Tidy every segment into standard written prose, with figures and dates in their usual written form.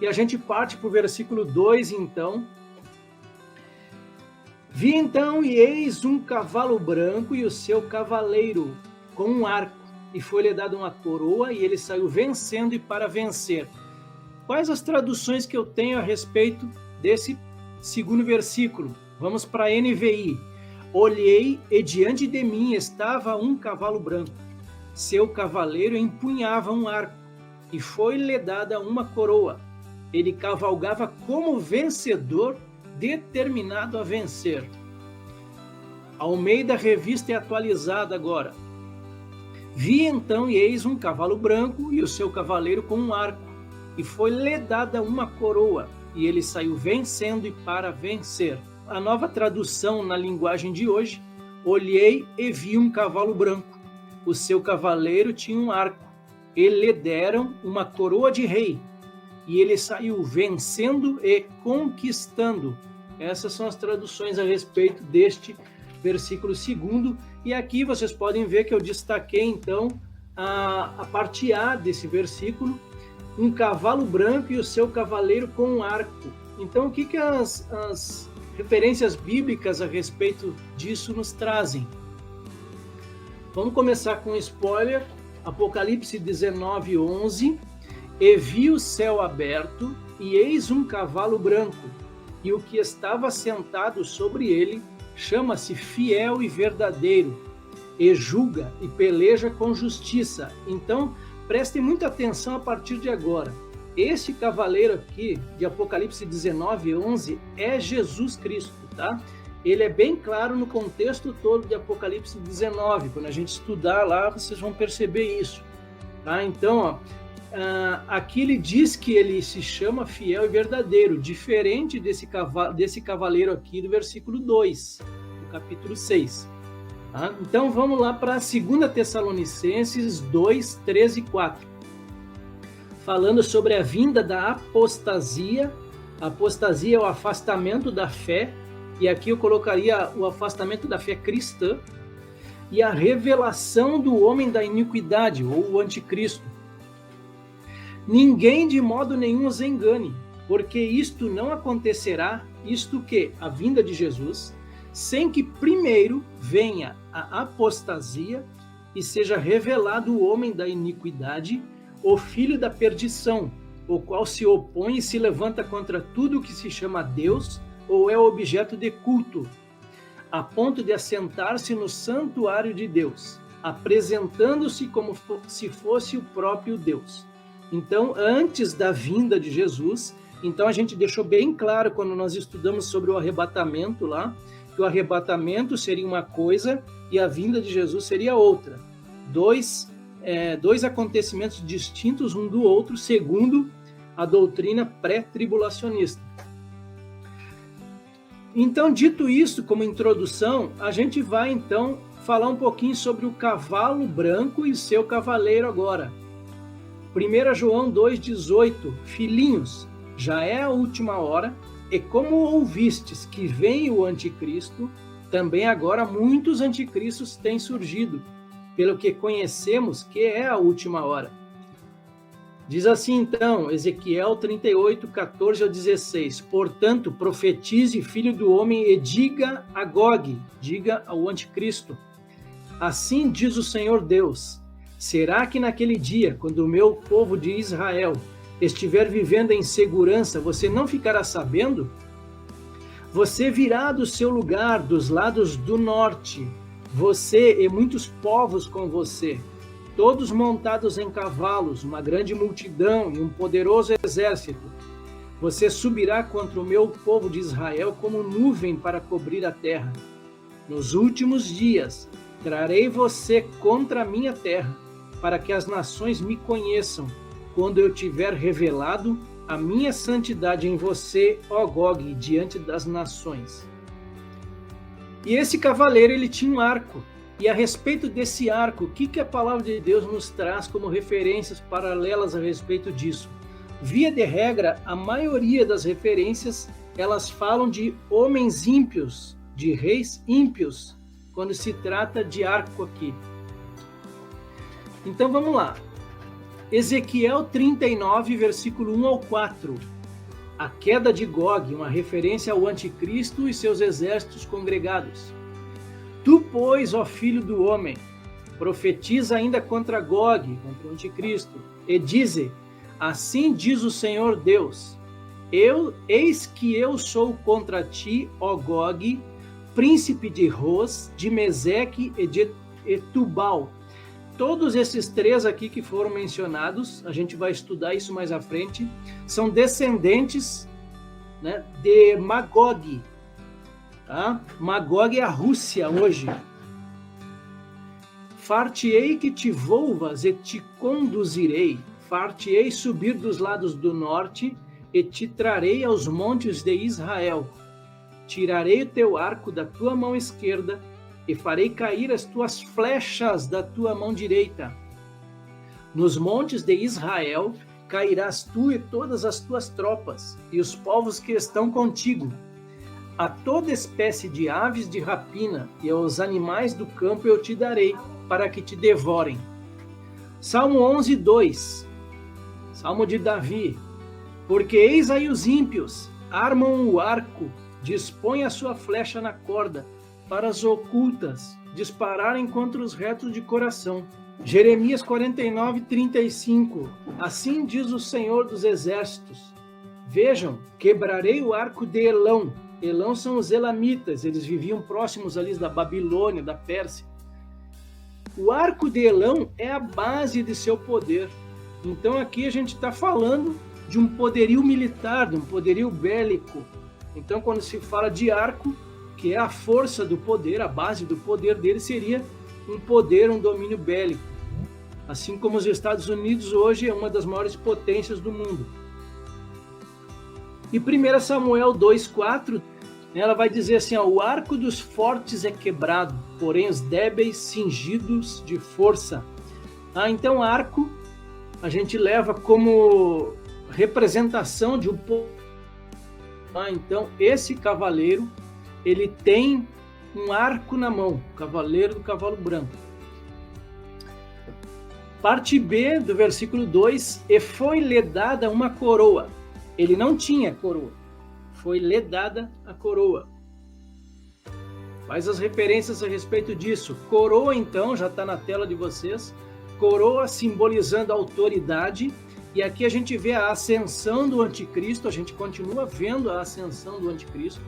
E a gente parte para o versículo 2, então. Vi então, e eis um cavalo branco e o seu cavaleiro com um arco, e foi-lhe dada uma coroa, e ele saiu vencendo e para vencer. Quais as traduções que eu tenho a respeito desse segundo versículo? Vamos para a NVI. Olhei, e diante de mim estava um cavalo branco. Seu cavaleiro empunhava um arco, e foi-lhe dada uma coroa. Ele cavalgava como vencedor, determinado a vencer. Almeida Revista é atualizada agora. Vi então, e eis um cavalo branco, e o seu cavaleiro com um arco, e foi-lhe dada uma coroa, e ele saiu vencendo e para vencer. A nova tradução na linguagem de hoje: olhei e vi um cavalo branco, o seu cavaleiro tinha um arco, e lhe deram uma coroa de rei, e ele saiu vencendo e conquistando. Essas são as traduções a respeito deste versículo 2, e aqui vocês podem ver que eu destaquei então a parte A desse versículo, um cavalo branco e o seu cavaleiro com um arco. Então, o que as referências bíblicas a respeito disso nos trazem? Vamos começar com um spoiler. Apocalipse 19:11. E vi o céu aberto, e eis um cavalo branco, e o que estava sentado sobre ele chama-se Fiel e Verdadeiro, e julga e peleja com justiça. Então, prestem muita atenção a partir de agora. Este cavaleiro aqui, de Apocalipse 19:11, é Jesus Cristo, tá? Ele é bem claro no contexto todo de Apocalipse 19. Quando a gente estudar lá, vocês vão perceber isso, tá? Então, aqui ele diz que ele se chama Fiel e Verdadeiro, diferente desse cavaleiro aqui do versículo 2, do capítulo 6. Tá? Então, vamos lá para 2 Tessalonicenses 2, 13 e 4. Falando sobre a vinda da apostasia. A apostasia é o afastamento da fé, e aqui eu colocaria o afastamento da fé cristã, e a revelação do homem da iniquidade, ou o anticristo. Ninguém de modo nenhum os engane, porque isto não acontecerá, isto que, a vinda de Jesus, sem que primeiro venha a apostasia e seja revelado o homem da iniquidade, o filho da perdição, o qual se opõe e se levanta contra tudo o que se chama Deus ou é objeto de culto, a ponto de assentar-se no santuário de Deus, apresentando-se como se fosse o próprio Deus. Então, antes da vinda de Jesus, então a gente deixou bem claro quando nós estudamos sobre o arrebatamento lá, que o arrebatamento seria uma coisa e a vinda de Jesus seria outra. Dois acontecimentos distintos um do outro, segundo a doutrina pré-tribulacionista. Então, dito isso como introdução, a gente vai então falar um pouquinho sobre o cavalo branco e seu cavaleiro agora. 1 João 2,18, filhinhos, já é a última hora, e como ouvistes que vem o anticristo, também agora muitos anticristos têm surgido, pelo que conhecemos que é a última hora. Diz assim então, Ezequiel 38, 14 a 16, portanto, profetize, filho do homem, e diga a Gog, diga ao anticristo, assim diz o Senhor Deus, será que naquele dia, quando o meu povo de Israel estiver vivendo em segurança, você não ficará sabendo? Você virá do seu lugar, dos lados do norte, você e muitos povos com você, todos montados em cavalos, uma grande multidão e um poderoso exército. Você subirá contra o meu povo de Israel como nuvem para cobrir a terra. Nos últimos dias, trarei você contra a minha terra, para que as nações me conheçam, quando eu tiver revelado a minha santidade em você, ó Gog, diante das nações. E esse cavaleiro, ele tinha um arco. E a respeito desse arco, o que a palavra de Deus nos traz como referências paralelas a respeito disso? Via de regra, a maioria das referências, elas falam de homens ímpios, de reis ímpios, quando se trata de arco aqui. Então vamos lá. Ezequiel 39, versículo 1 ao 4. A queda de Gog, uma referência ao anticristo e seus exércitos congregados. Tu, pois, ó filho do homem, profetiza ainda contra Gog, contra o anticristo, e dize: assim diz o Senhor Deus, eis que eu sou contra ti, ó Gog, príncipe de Ros, de Meseque e de Tubal. Todos esses três aqui que foram mencionados, a gente vai estudar isso mais à frente, são descendentes, né, de Magog. Tá? Magog é a Rússia hoje. Far-te-ei que te volvas e te conduzirei, far-te-ei subir dos lados do norte e te trarei aos montes de Israel. Tirarei o teu arco da tua mão esquerda e farei cair as tuas flechas da tua mão direita. Nos montes de Israel cairás tu e todas as tuas tropas, e os povos que estão contigo. A toda espécie de aves de rapina e aos animais do campo eu te darei, para que te devorem. Salmo 11, 2. Salmo de Davi. Porque eis aí os ímpios, armam o arco, dispõem a sua flecha na corda, para as ocultas dispararem contra os retos de coração. Jeremias 49, 35. Assim diz o Senhor dos Exércitos: vejam, quebrarei o arco de Elão. Elão são os elamitas, eles viviam próximos ali da Babilônia, da Pérsia. O arco de Elão é a base de seu poder. Então aqui a gente está falando de um poderio militar, de um poderio bélico. Então quando se fala de arco, que é a força do poder, a base do poder dele seria um poder, um domínio bélico. Assim como os Estados Unidos hoje é uma das maiores potências do mundo. E 1 Samuel 2,4, ela vai dizer assim, ó, o arco dos fortes é quebrado, porém os débeis cingidos de força. Então arco a gente leva como representação de um povo. Então esse cavaleiro, ele tem um arco na mão, o cavaleiro do cavalo branco. Parte B do versículo 2, e foi-lhe dada uma coroa. Ele não tinha coroa, foi-lhe dada a coroa. Faz as referências a respeito disso. Coroa, então, já está na tela de vocês. Coroa simbolizando a autoridade. E aqui a gente vê a ascensão do anticristo, a gente continua vendo a ascensão do anticristo.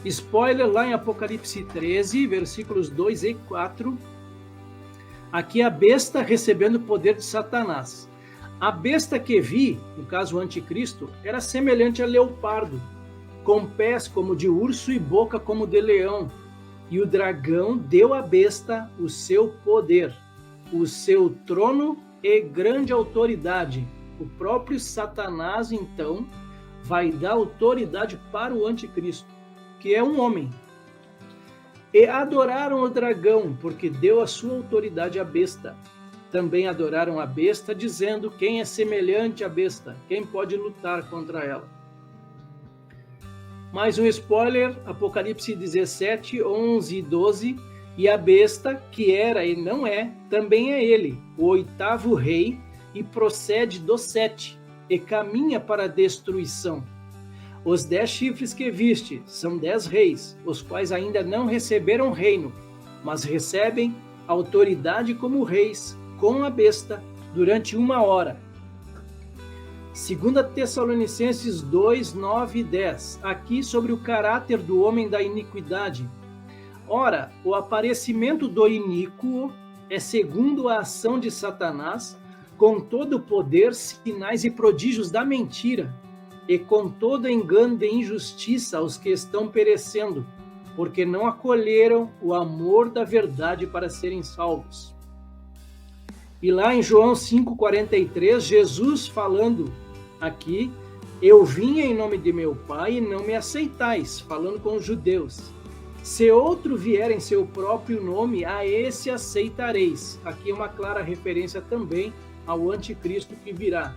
Spoiler lá em Apocalipse 13, versículos 2 e 4. Aqui a besta recebendo o poder de Satanás. A besta que vi, no caso o anticristo, era semelhante a leopardo, com pés como de urso e boca como de leão. E o dragão deu à besta o seu poder, o seu trono e grande autoridade. O próprio Satanás, então, vai dar autoridade para o anticristo, que é um homem. E adoraram o dragão, porque deu a sua autoridade à besta. Também adoraram a besta, dizendo: quem é semelhante à besta? Quem pode lutar contra ela? Mais um spoiler, Apocalipse 17, 11 e 12. E a besta, que era e não é, também é ele, o oitavo rei, e procede do 7, e caminha para a destruição. Os 10 chifres que viste são 10 reis, os quais ainda não receberam reino, mas recebem autoridade como reis, com a besta, durante 1 hora. 2 Tessalonicenses 2, 9 e 10. Aqui sobre o caráter do homem da iniquidade. Ora, o aparecimento do iníquo é segundo a ação de Satanás, com todo o poder, sinais e prodígios da mentira, e com todo engano de injustiça aos que estão perecendo, porque não acolheram o amor da verdade para serem salvos. E lá em João 5,43, Jesus falando aqui, eu vim em nome de meu Pai e não me aceitais, falando com os judeus. Se outro vier em seu próprio nome, a esse aceitareis. Aqui é uma clara referência também ao anticristo que virá.